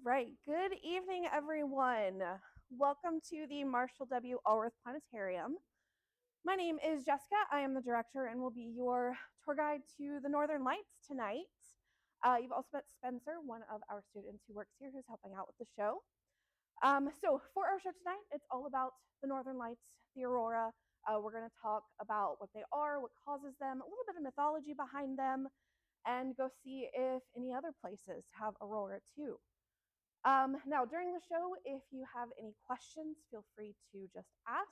right, good evening, everyone. Welcome to the Marshall W. Allworth Planetarium. My name is Jessica. I am the director and will be your tour guide to the Northern Lights tonight. You've also met Spencer, one of our students who works here, who's helping out with the show. So for our show tonight, it's all about the Northern Lights, the aurora. We're going to talk about what they are, what causes them, a little bit of mythology behind them, and go see if any other places have aurora too. Now, during the show, if you have any questions, feel free to just ask.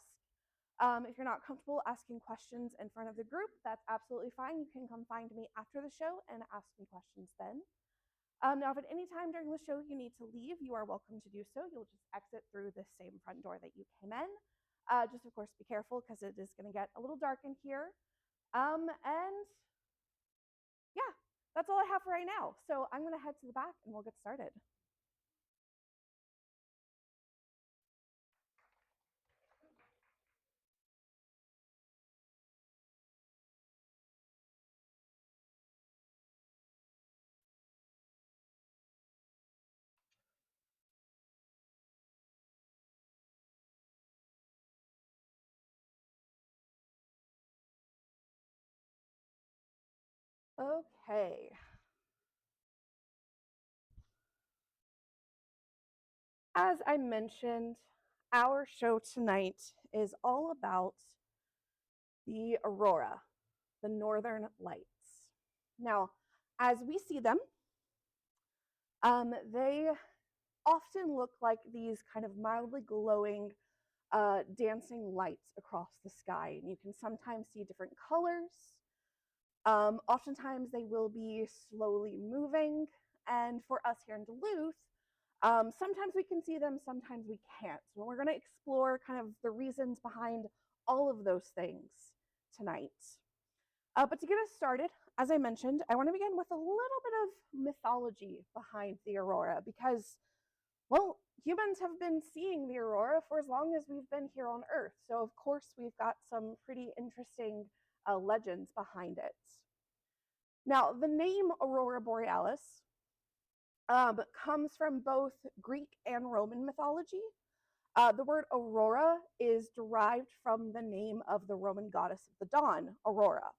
If you're not comfortable asking questions in front of the group, that's absolutely fine. You can come find me after the show and ask me questions then. Now, if at any time during the show you need to leave, you are welcome to do so. You'll just exit through the same front door that you came in. Just, of course, be careful because it is going to get a little dark in here. And yeah, that's all I have for right now. So I'm going to head to the back and we'll get started. Okay. As I mentioned, our show tonight is all about the aurora, the Northern Lights. Now, as we see them, they often look like these kind of mildly glowing dancing lights across the sky. And you can sometimes see different colors. Oftentimes they will be slowly moving. And for us here in Duluth, sometimes we can see them, sometimes we can't. So we're going to explore kind of the reasons behind all of those things tonight. But to get us started, as I mentioned, I want to begin with a little bit of mythology behind the aurora because, well, humans have been seeing the aurora for as long as we've been here on Earth. So, of course, we've got some pretty interesting legends behind it. Now, the name Aurora Borealis comes from both Greek and Roman mythology. The word aurora is derived from the name of the Roman goddess of the dawn, Aurora.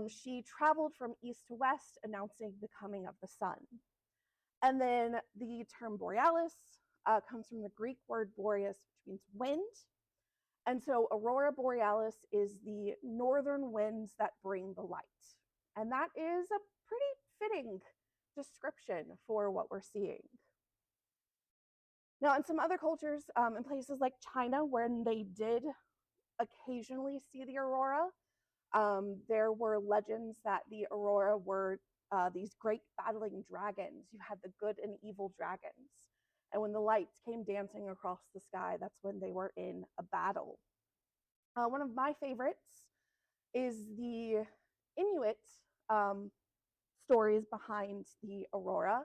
She traveled from east to west, announcing the coming of the sun. And then the term borealis comes from the Greek word boreas, which means wind. And so aurora borealis is the northern winds that bring the light. And that is a pretty fitting description for what we're seeing. Now, in some other cultures, in places like China, when they did occasionally see the aurora, there were legends that the aurora were these great battling dragons. You had the good and evil dragons. And when the lights came dancing across the sky, that's when they were in a battle. One of my favorites is the Inuit stories behind the aurora.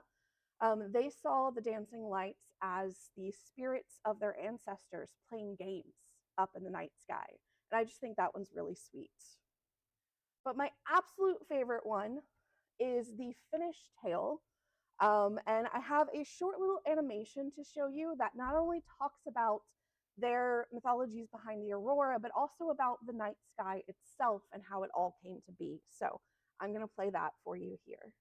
They saw the dancing lights as the spirits of their ancestors playing games up in the night sky. And I just think that one's really sweet. But my absolute favorite one is the Finnish tale. And I have a short little animation to show you that not only talks about their mythologies behind the aurora, but also about the night sky itself and how it all came to be. So I'm going to play that for you here.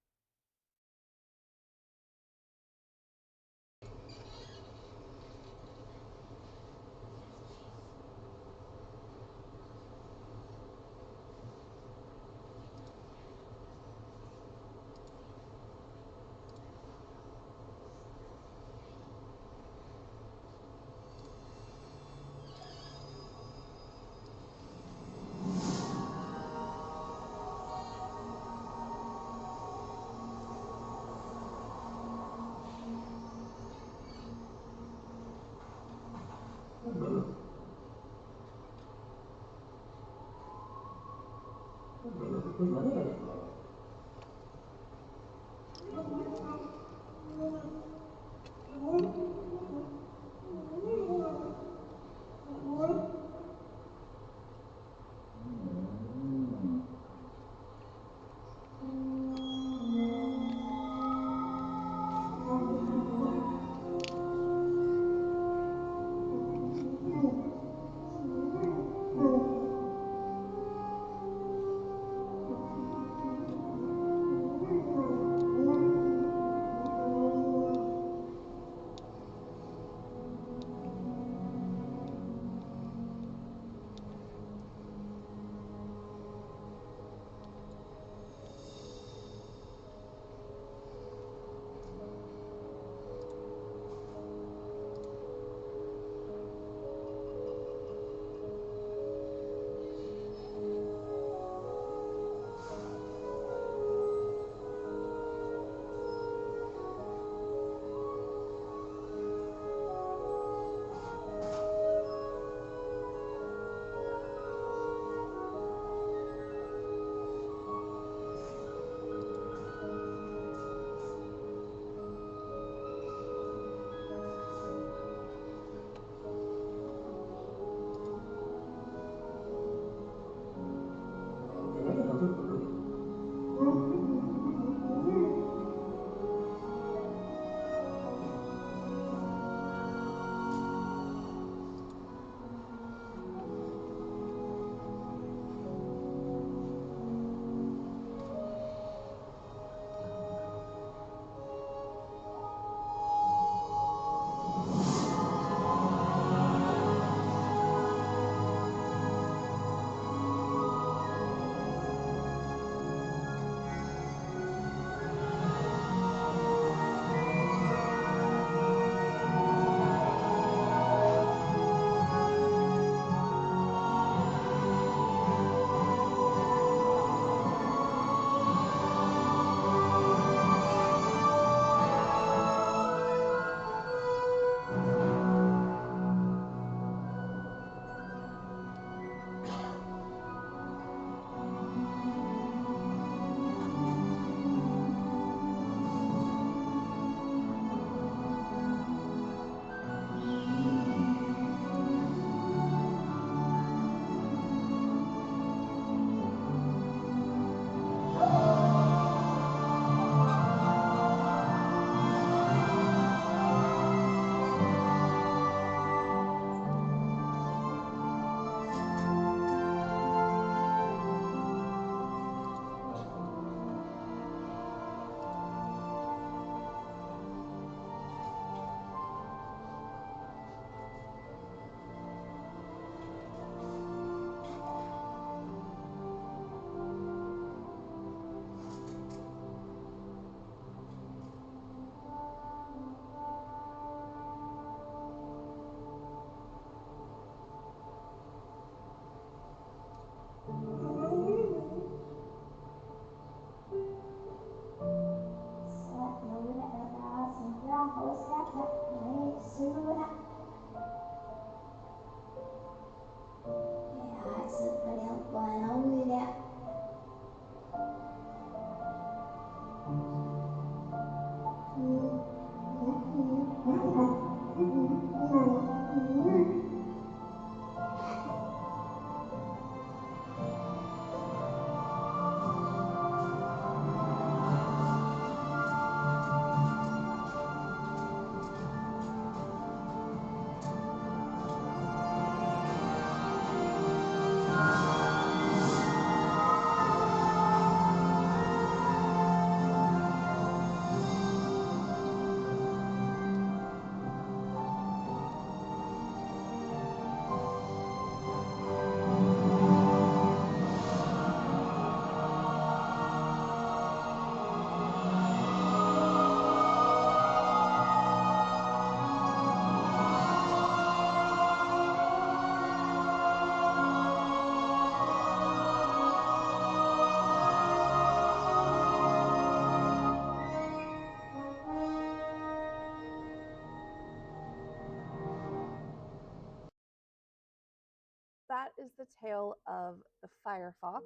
that is the tail of the firefox,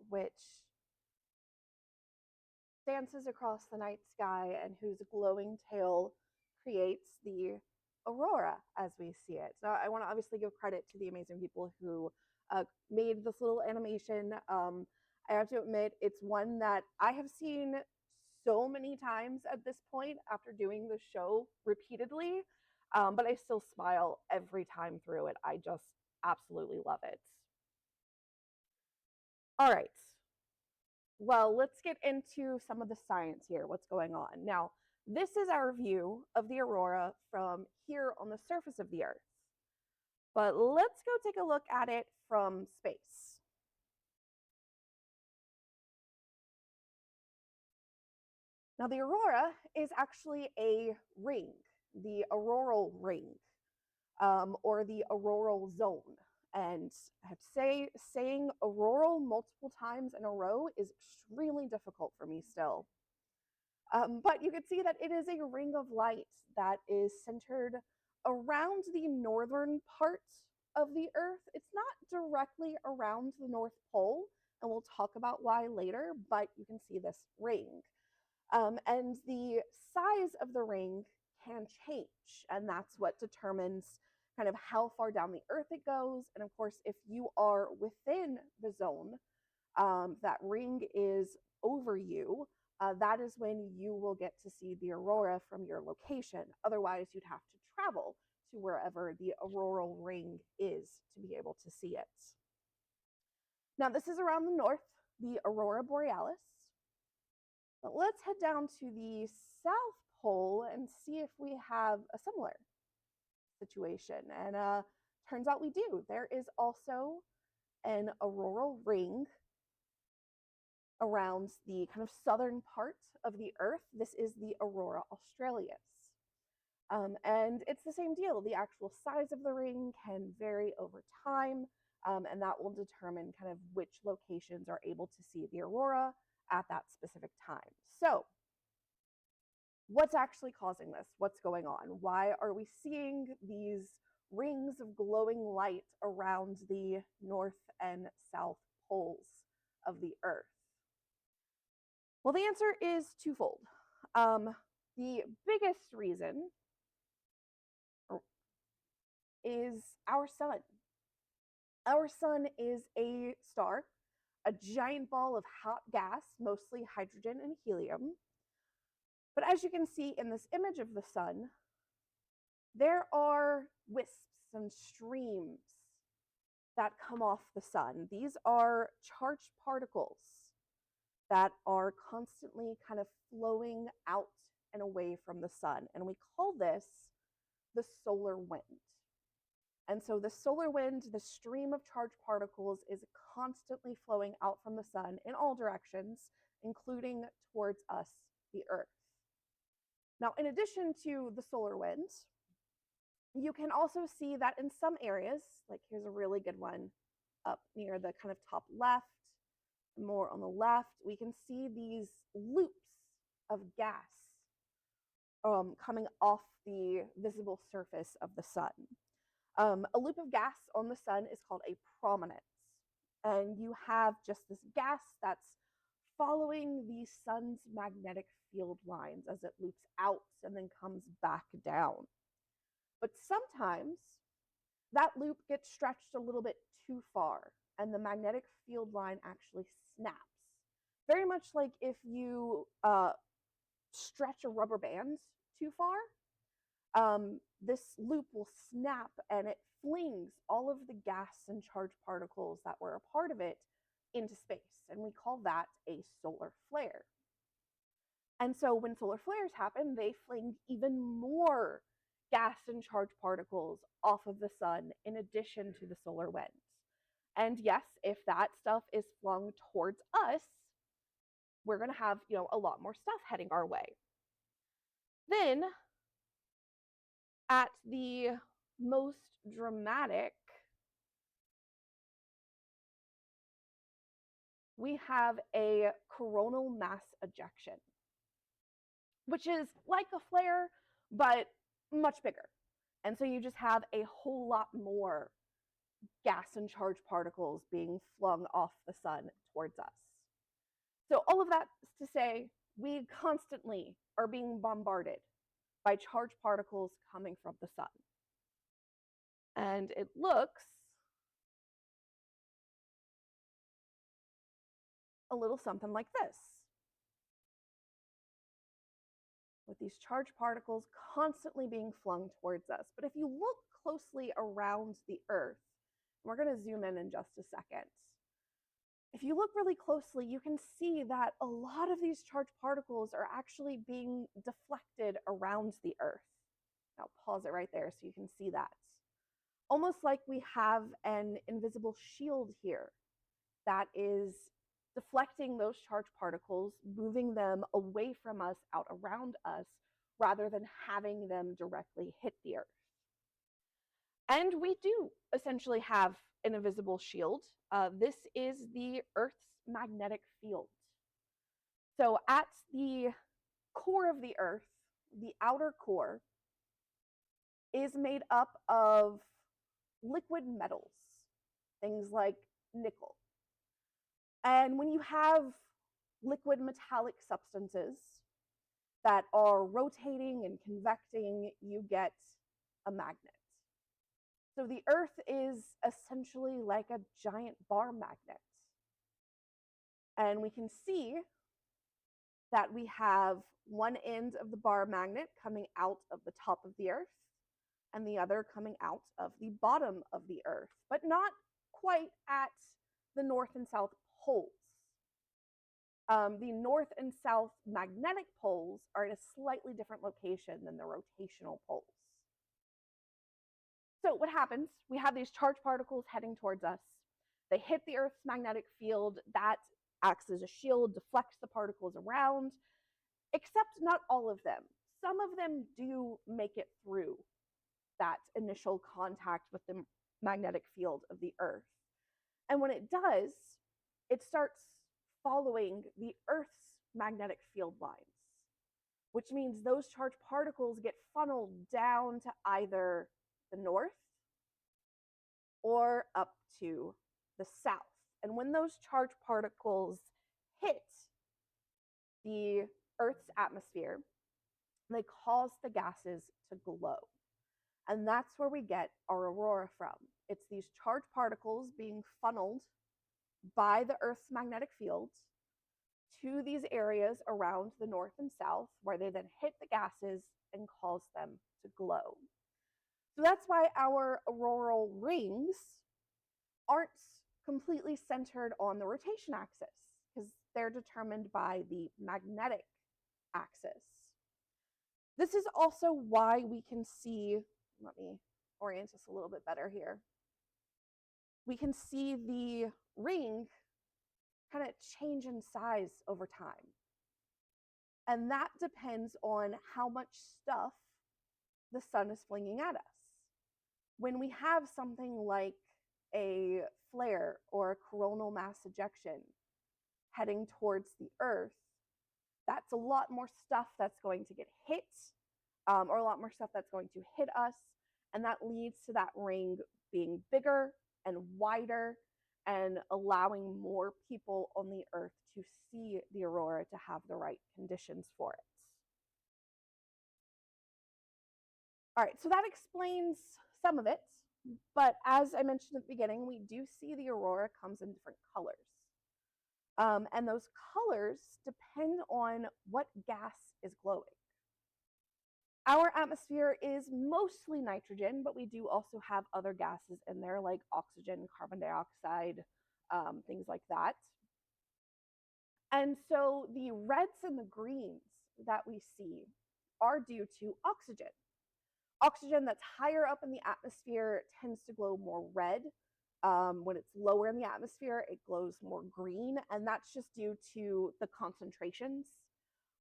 which dances across the night sky and whose glowing tail creates the aurora as we see it. So I want to obviously give credit to the amazing people who made this little animation. I have to admit, it's one that I have seen so many times at this point after doing the show repeatedly, but I still smile every time through it. I just absolutely love it. All right. Well, let's get into some of the science here, what's going on. Now, this is our view of the aurora from here on the surface of the Earth. But let's go take a look at it from space. Now, the aurora is actually a ring, the auroral ring, or the auroral zone. And I have to say, saying auroral multiple times in a row is extremely difficult for me still. But you can see that it is a ring of light that is centered around the northern part of the Earth. It's not directly around the North Pole, and we'll talk about why later, but you can see this ring. And the size of the ring can change, and that's what determines kind of how far down the Earth it goes. And of course, if you are within the zone, that ring is over you, that is when you will get to see the aurora from your location. Otherwise, you'd have to travel to wherever the auroral ring is to be able to see it. Now, this is around the north, the aurora borealis. But let's head down to the South Pole and see if we have a similar situation. And turns out we do. There is also an auroral ring around the kind of southern part of the Earth. This is the aurora australis. And it's the same deal. The actual size of the ring can vary over time, and that will determine kind of which locations are able to see the aurora at that specific time. So, what's actually causing this? What's going on? Why are we seeing these rings of glowing light around the north and south poles of the Earth? Well, the answer is twofold. The biggest reason is our sun. Our sun is a star, a giant ball of hot gas, mostly hydrogen and helium. But as you can see in this image of the sun, there are wisps and streams that come off the sun. These are charged particles that are constantly kind of flowing out and away from the sun. And we call this the solar wind. And so the solar wind, the stream of charged particles, is constantly flowing out from the sun in all directions, including towards us, the Earth. Now, in addition to the solar wind, you can also see that in some areas, like here's a really good one up near the kind of top left, more on the left, we can see these loops of gas coming off the visible surface of the sun. A loop of gas on the sun is called a prominence. And you have just this gas that's following the sun's magnetic field lines as it loops out and then comes back down. But sometimes that loop gets stretched a little bit too far and the magnetic field line actually snaps. Very much like if you stretch a rubber band too far, this loop will snap and it flings all of the gas and charged particles that were a part of it into space. And we call that a solar flare. And so when solar flares happen, they fling even more gas and charged particles off of the sun in addition to the solar wind. And yes, if that stuff is flung towards us, we're going to have, a lot more stuff heading our way. Then, at the most dramatic, we have a coronal mass ejection, which is like a flare, but much bigger. And so you just have a whole lot more gas and charged particles being flung off the sun towards us. So all of that is to say, we constantly are being bombarded by charged particles coming from the sun. And it looks a little something like this, with these charged particles constantly being flung towards us. But if you look closely around the Earth, we're going to zoom in just a second. If you look really closely, you can see that a lot of these charged particles are actually being deflected around the Earth. I'll pause it right there so you can see that. Almost like we have an invisible shield here that is deflecting those charged particles, moving them away from us, out around us, rather than having them directly hit the Earth. And we do essentially have an invisible shield. This is the Earth's magnetic field. So at the core of the Earth, the outer core is made up of liquid metals, things like nickel. And when you have liquid metallic substances that are rotating and convecting, you get a magnet. So the Earth is essentially like a giant bar magnet. And we can see that we have one end of the bar magnet coming out of the top of the Earth and the other coming out of the bottom of the Earth, but not quite at the north and south poles. The north and south magnetic poles are at a slightly different location than the rotational poles. So what happens? We have these charged particles heading towards us. They hit the Earth's magnetic field. That acts as a shield, deflects the particles around, except not all of them. Some of them do make it through that initial contact with the magnetic field of the Earth. And when it does, it starts following the Earth's magnetic field lines, which means those charged particles get funneled down to either the north or up to the south. And when those charged particles hit the Earth's atmosphere, they cause the gases to glow. And that's where we get our aurora from. It's these charged particles being funneled by the Earth's magnetic field to these areas around the north and south, where they then hit the gases and cause them to glow. So that's why our auroral rings aren't completely centered on the rotation axis, because they're determined by the magnetic axis. This is also why we can see, let me orient us a little bit better here. We can see the ring kind of change in size over time. And that depends on how much stuff the sun is flinging at us. When we have something like a flare or a coronal mass ejection heading towards the Earth, that's a lot more stuff that's going to get hit, or a lot more stuff that's going to hit us. And that leads to that ring being bigger and wider and allowing more people on the Earth to see the aurora, to have the right conditions for it. All right, so that explains some of it. But as I mentioned at the beginning, we do see the aurora comes in different colors. And those colors depend on what gas is glowing. Our atmosphere is mostly nitrogen, but we do also have other gases in there like oxygen, carbon dioxide, things like that. And so the reds and the greens that we see are due to oxygen. Oxygen that's higher up in the atmosphere tends to glow more red. When it's lower in the atmosphere, it glows more green, and that's just due to the concentrations.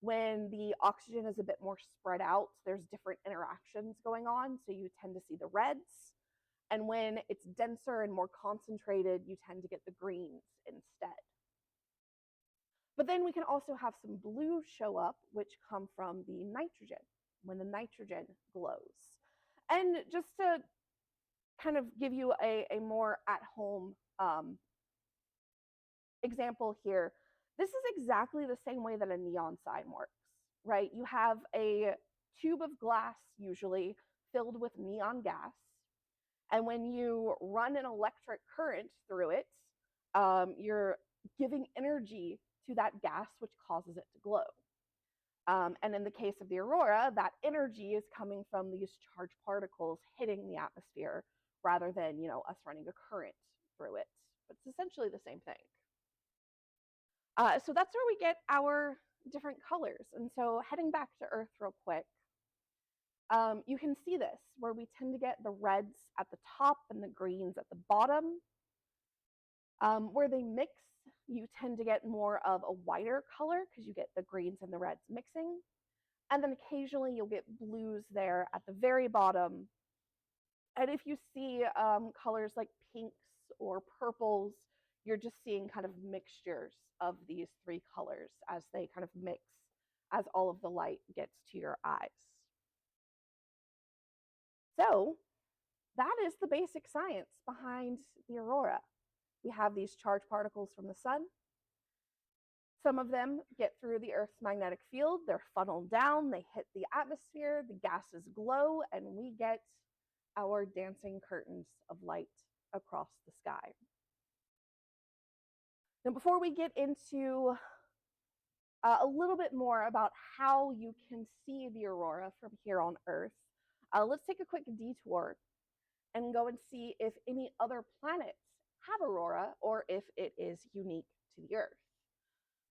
When the oxygen is a bit more spread out, there's different interactions going on, so you tend to see the reds. And when it's denser and more concentrated, you tend to get the greens instead. But then we can also have some blues show up, which come from the nitrogen, when the nitrogen glows. And just to kind of give you a more at-home example here, this is exactly the same way that a neon sign works, right? You have a tube of glass, usually filled with neon gas, and when you run an electric current through it, you're giving energy to that gas, which causes it to glow. And in the case of the aurora, that energy is coming from these charged particles hitting the atmosphere rather than, us running a current through it. But it's essentially the same thing. So that's where we get our different colors. And so heading back to Earth real quick, you can see this where we tend to get the reds at the top and the greens at the bottom. Where they mix, you tend to get more of a whiter color because you get the greens and the reds mixing. And then occasionally you'll get blues there at the very bottom. And if you see colors like pinks or purples, you're just seeing kind of mixtures of these three colors as they kind of mix as all of the light gets to your eyes. So that is the basic science behind the aurora. We have these charged particles from the sun. Some of them get through the Earth's magnetic field. They're funneled down, they hit the atmosphere, the gases glow, and we get our dancing curtains of light across the sky. Now, before we get into a little bit more about how you can see the aurora from here on Earth, let's take a quick detour and go and see if any other planets have aurora or if it is unique to the Earth.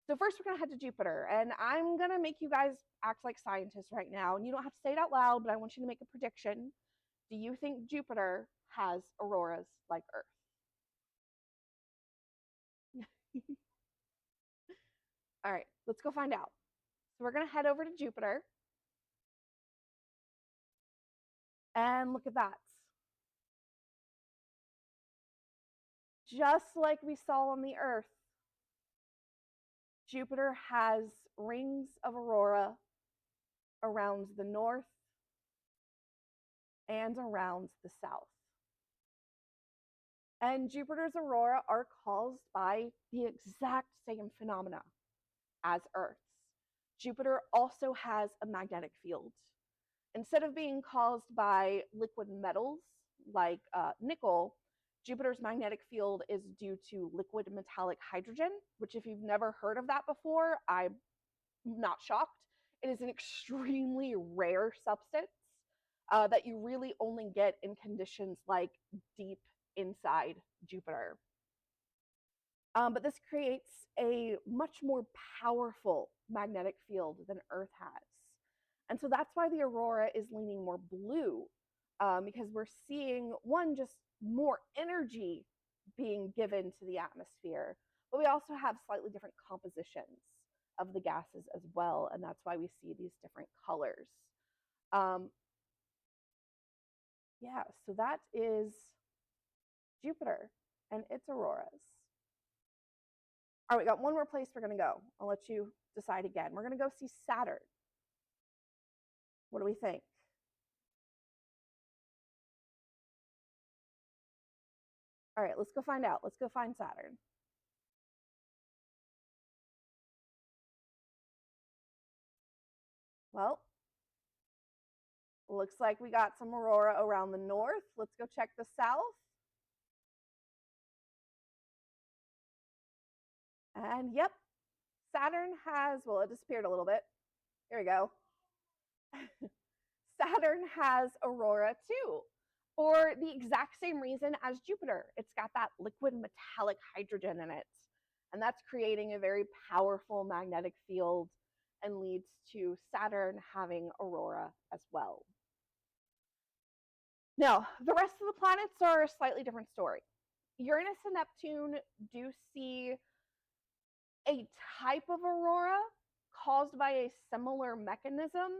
So first we're going to head to Jupiter, and I'm going to make you guys act like scientists right now, and you don't have to say it out loud, but I want you to make a prediction. Do you think Jupiter has auroras like Earth? All right, let's go find out. So we're going to head over to Jupiter, and look at that. Just like we saw on the Earth, Jupiter has rings of aurora around the north and around the south. And Jupiter's aurora are caused by the exact same phenomena as Earth's. Jupiter also has a magnetic field. Instead of being caused by liquid metals like nickel, Jupiter's magnetic field is due to liquid metallic hydrogen, which if you've never heard of that before, I'm not shocked. It is an extremely rare substance that you really only get in conditions like deep inside Jupiter. But this creates a much more powerful magnetic field than Earth has. And so that's why the aurora is leaning more blue, because we're seeing, one, just more energy being given to the atmosphere, but we also have slightly different compositions of the gases as well, and that's why we see these different colors. Yeah, so that is Jupiter and its auroras. All right, we got one more place we're going to go. I'll let you decide again. We're going to go see Saturn. What do we think? All right, let's go find out. Let's go find Saturn. Well, looks like we got some aurora around the north. Let's go check the south. And yep, Saturn has, well, it disappeared a little bit. Here we go. Saturn has aurora too, for the exact same reason as Jupiter. It's got that liquid metallic hydrogen in it, and that's creating a very powerful magnetic field and leads to Saturn having aurora as well. Now, the rest of the planets are a slightly different story. Uranus and Neptune do see a type of aurora caused by a similar mechanism,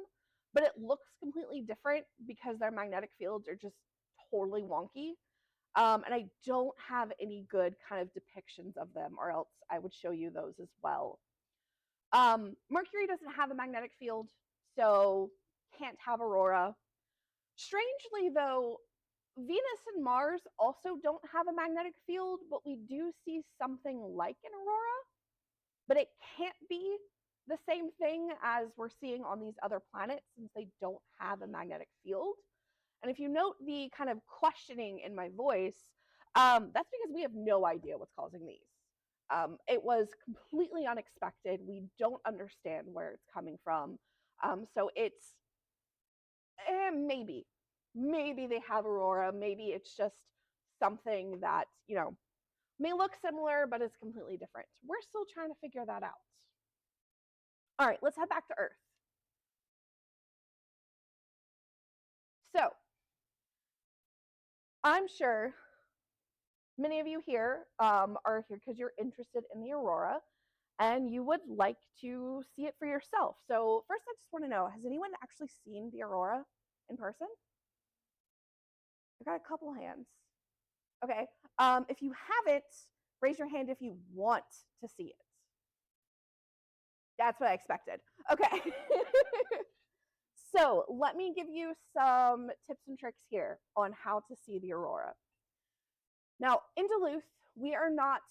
but it looks completely different because their magnetic fields are just totally wonky. And I don't have any good kind of depictions of them, or else I would show you those as well. Mercury doesn't have a magnetic field, so can't have aurora. Strangely, though, Venus and Mars also don't have a magnetic field, but we do see something like an aurora, but it can't be the same thing as we're seeing on these other planets since they don't have a magnetic field. And if you note the kind of questioning in my voice, that's because we have no idea what's causing these. It was completely unexpected. We don't understand where it's coming from. So it's maybe they have aurora. Maybe it's just something that, may look similar, but it's completely different. We're still trying to figure that out. All right, let's head back to Earth. So I'm sure many of you here are here because you're interested in the aurora and you would like to see it for yourself. So first, I just want to know, has anyone actually seen the aurora in person? I've got a couple hands. Okay. If you haven't, raise your hand if you want to see it. That's what I expected. Okay. So let me give you some tips and tricks here on how to see the aurora. Now, in Duluth, we are not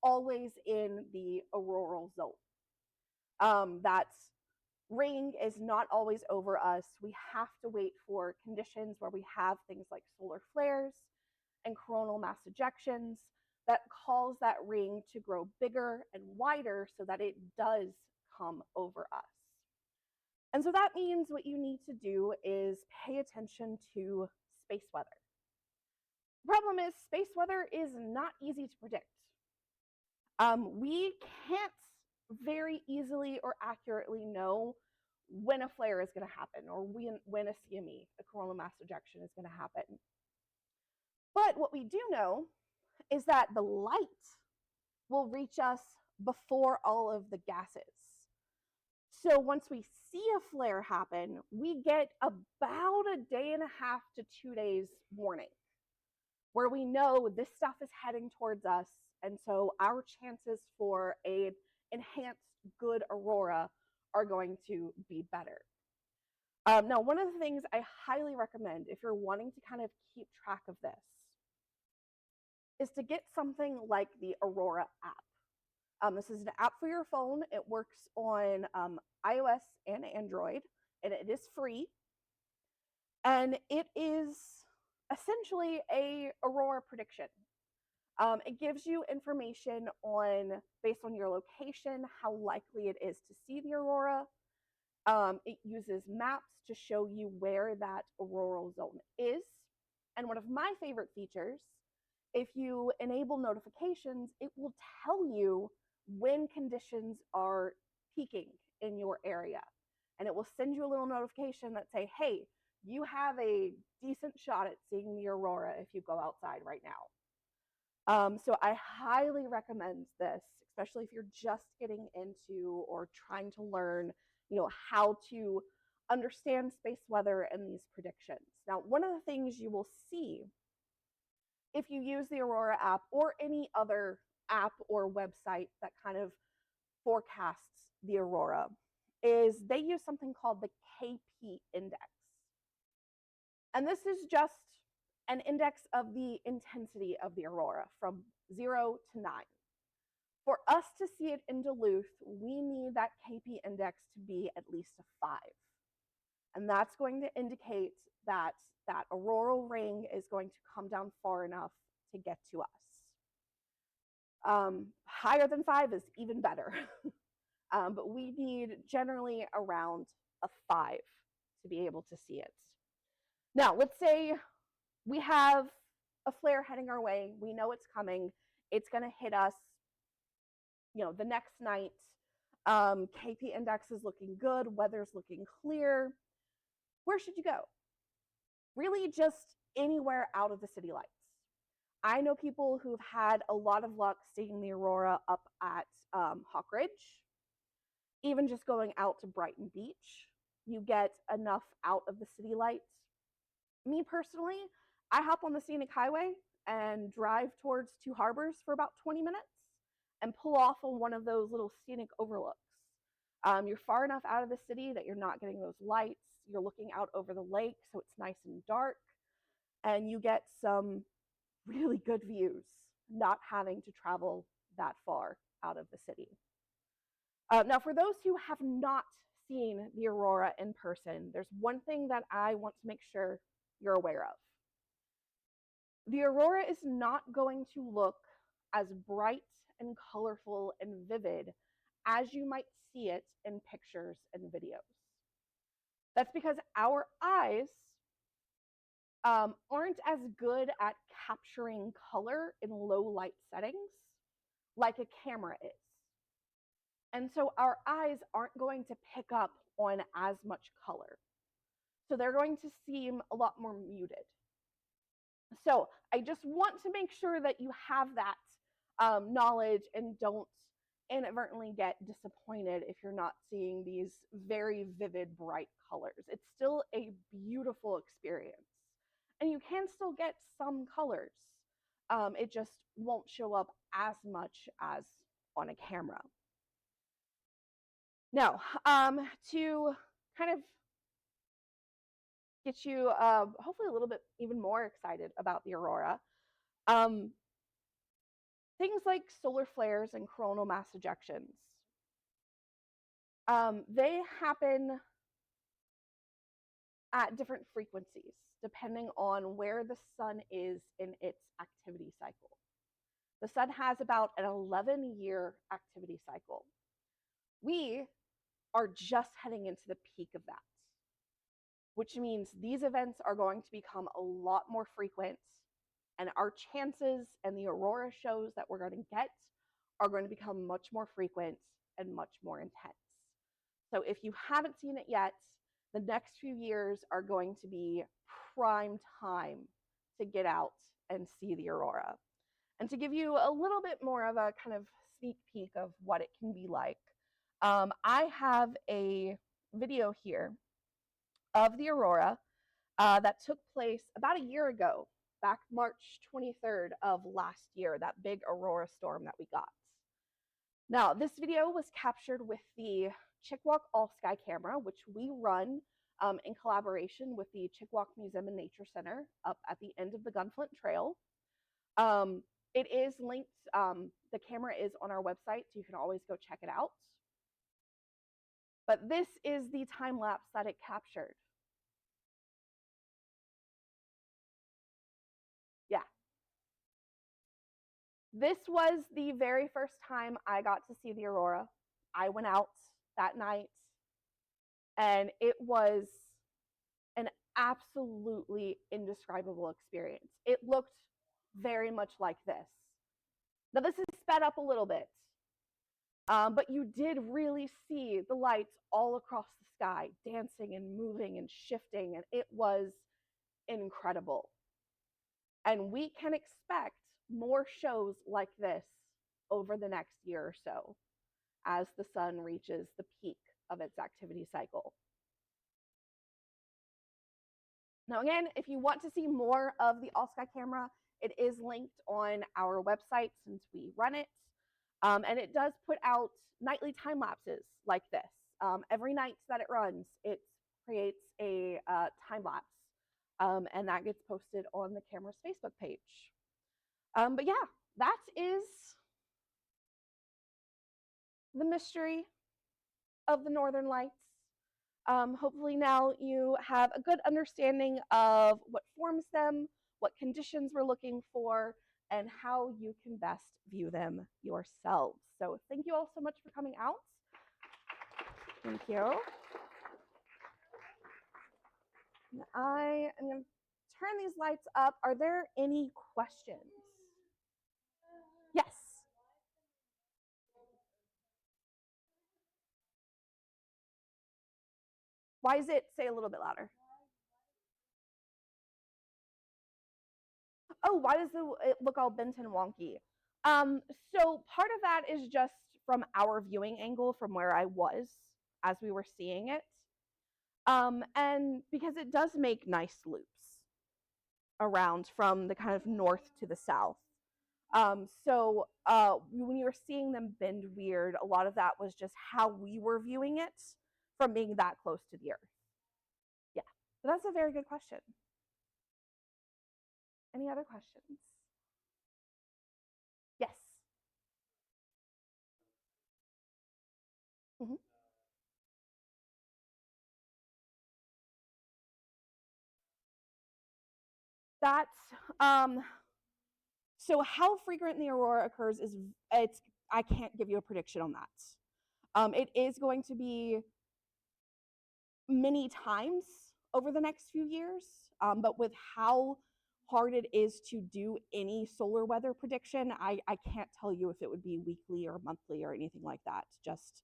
always in the auroral zone. That ring is not always over us. We have to wait for conditions where we have things like solar flares and coronal mass ejections that cause that ring to grow bigger and wider so that it does come over us. And so that means what you need to do is pay attention to space weather. The problem is space weather is not easy to predict. We can't very easily or accurately know when a flare is going to happen or when a CME, a coronal mass ejection, is going to happen. But what we do know is that the light will reach us before all of the gases. So once we see a flare happen, we get about a day and a half to 2 days warning where we know this stuff is heading towards us. And so our chances for an enhanced good aurora are going to be better. Now, one of the things I highly recommend if you're wanting to kind of keep track of this is to get something like the Aurora app. This is an app for your phone. It works on iOS and Android, and it is free. And it is essentially a aurora prediction. It gives you information based on your location, how likely it is to see the aurora. It uses maps to show you where that auroral zone is. And one of my favorite features, if you enable notifications, it will tell you when conditions are peaking in your area. And it will send you a little notification that say, hey, you have a decent shot at seeing the aurora if you go outside right now. So I highly recommend this, especially if you're just getting into or trying to learn, how to understand space weather and these predictions. Now, one of the things you will see if you use the Aurora app or any other app or website that kind of forecasts the aurora is they use something called the KP index. And this is just an index of the intensity of the aurora from 0 to 9. For us to see it in Duluth, we need that KP index to be at least a 5. And that's going to indicate that that auroral ring is going to come down far enough to get to us. Higher than 5 is even better. But we need generally around a 5 to be able to see it. Now, let's say we have a flare heading our way. We know it's coming. It's going to hit us, the next night. KP index is looking good. Weather's looking clear. Where should you go? Really just anywhere out of the city lights. I know people who've had a lot of luck seeing the aurora up at Hawk Ridge. Even just going out to Brighton Beach, you get enough out of the city lights. Me personally, I hop on the scenic highway and drive towards Two Harbors for about 20 minutes and pull off on one of those little scenic overlooks. You're far enough out of the city that you're not getting those lights. You're looking out over the lake, so it's nice and dark, and you get some really good views, not having to travel that far out of the city. Now, for those who have not seen the aurora in person, there's one thing that I want to make sure you're aware of. The aurora is not going to look as bright and colorful and vivid as you might see it in pictures and videos. That's because our eyes aren't as good at capturing color in low light settings like a camera is. And so our eyes aren't going to pick up on as much color. So they're going to seem a lot more muted. So I just want to make sure that you have that knowledge and don't inadvertently get disappointed if you're not seeing these very vivid, bright colors. It's still a beautiful experience. And you can still get some colors. It just won't show up as much as on a camera. Now, to kind of get you hopefully a little bit even more excited about the aurora, things like solar flares and coronal mass ejections, they happen at different frequencies depending on where the sun is in its activity cycle. The sun has about an 11-year activity cycle. We are just heading into the peak of that, which means these events are going to become a lot more frequent, and our chances and the aurora shows that we're going to get are going to become much more frequent and much more intense. So if you haven't seen it yet, the next few years are going to be prime time to get out and see the aurora. And to give you a little bit more of a kind of sneak peek of what it can be like, I have a video here of the aurora that took place about a year ago, back March 23rd of last year, that big aurora storm that we got. Now, this video was captured with the Chickawauk All-Sky camera, which we run in collaboration with the Chickawauk Museum and Nature Center up at the end of the Gunflint Trail. It is linked, the camera is on our website, so you can always go check it out. But this is the time lapse that it captured. Yeah. This was the very first time I got to see the aurora. I went out that night, and it was an absolutely indescribable experience. It looked very much like this. Now, this is sped up a little bit, but you did really see the lights all across the sky, dancing and moving and shifting, and it was incredible. And we can expect more shows like this over the next year or so as the sun reaches the peak of its activity cycle. Now, again, if you want to see more of the All Sky camera, it is linked on our website since we run it. And it does put out nightly time lapses like this. Every night that it runs, it creates a time lapse, and that gets posted on the camera's Facebook page. But yeah, that is the mystery of the Northern Lights. Hopefully now you have a good understanding of what forms them, what conditions we're looking for, and how you can best view them yourselves. So thank you all so much for coming out. Thank you. And I am going to turn these lights up. Are there any questions? Yes. Why is it, say a little bit louder? Oh, why does it look all bent and wonky? So part of that is just from our viewing angle from where I was as we were seeing it. And because it does make nice loops around from the kind of north to the south. So when you were seeing them bend weird, a lot of that was just how we were viewing it from being that close to the earth. But that's a very good question. Any other questions? Yes. Mm-hmm. That's so how frequent the aurora occurs is it's I can't give you a prediction on that. It is going to be many times over the next few years, but with how hard it is to do any solar weather prediction, I can't tell you if it would be weekly or monthly or anything like that. Just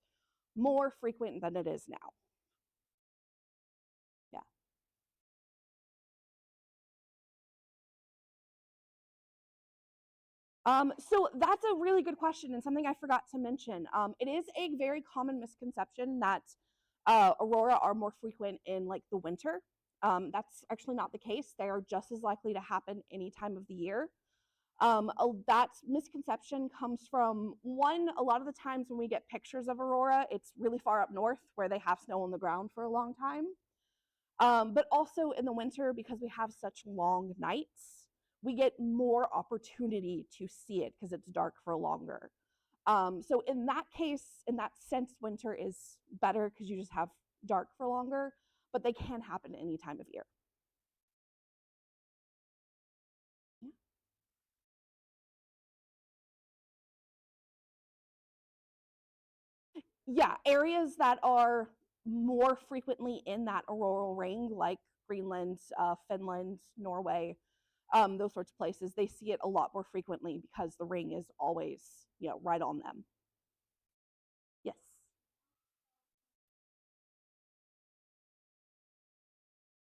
more frequent than it is now. Yeah. So that's a really good question and something I forgot to mention. It is a very common misconception that aurora are more frequent in like the winter. That's actually not the case. They are just as likely to happen any time of the year. That misconception comes from one, a lot of the times when we get pictures of aurora, it's really far up north where they have snow on the ground for a long time. But also in the winter, because we have such long nights, we get more opportunity to see it because it's dark for longer. So in that case, in that sense, winter is better because you just have dark for longer, but they can happen any time of year. Yeah, areas that are more frequently in that auroral ring, like Greenland, Finland, Norway, those sorts of places, they see it a lot more frequently because the ring is always, right on them. Yes.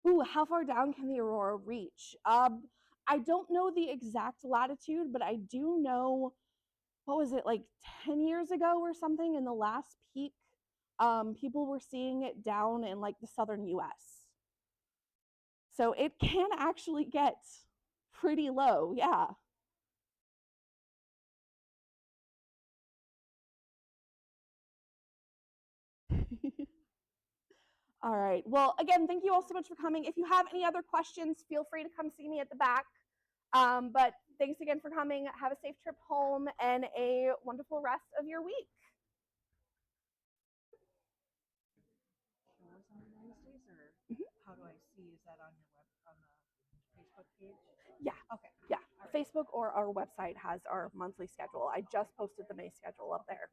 Ooh, how far down can the aurora reach? I don't know the exact latitude, but I do know, what was it, like 10 years ago or something, in the last peak, people were seeing it down in like the southern US. So it can actually get pretty low. Yeah. All right. Well, again, thank you all so much for coming. If you have any other questions, feel free to come see me at the back. But thanks again for coming. Have a safe trip home and a wonderful rest of your week. Shows on Wednesdays, or how do I see? Is that on your web on the Facebook page? Yeah. Okay. Yeah. All right. Facebook or our website has our monthly schedule. I just posted the May schedule up there.